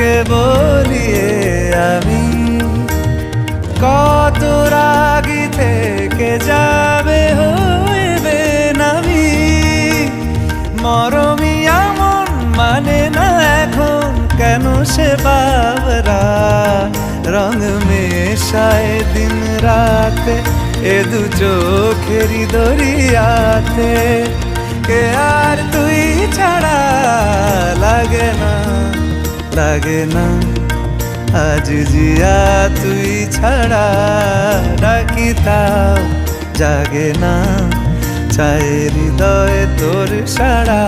তোকে বলিয়ে আমি কত রাগি থেকে যাবে হইবে নামি মরমি এমন মানে না এখন কেন সে বাবরা রং মেশায় দিন রাতে এ দু চোখেরই দরিয়াতে কে আর তুই ছাড়া লাগে না আজ জিয়া তুই ছাড়া ডাকি তাও জাগে না চায় হৃদয় তোর সাড়া।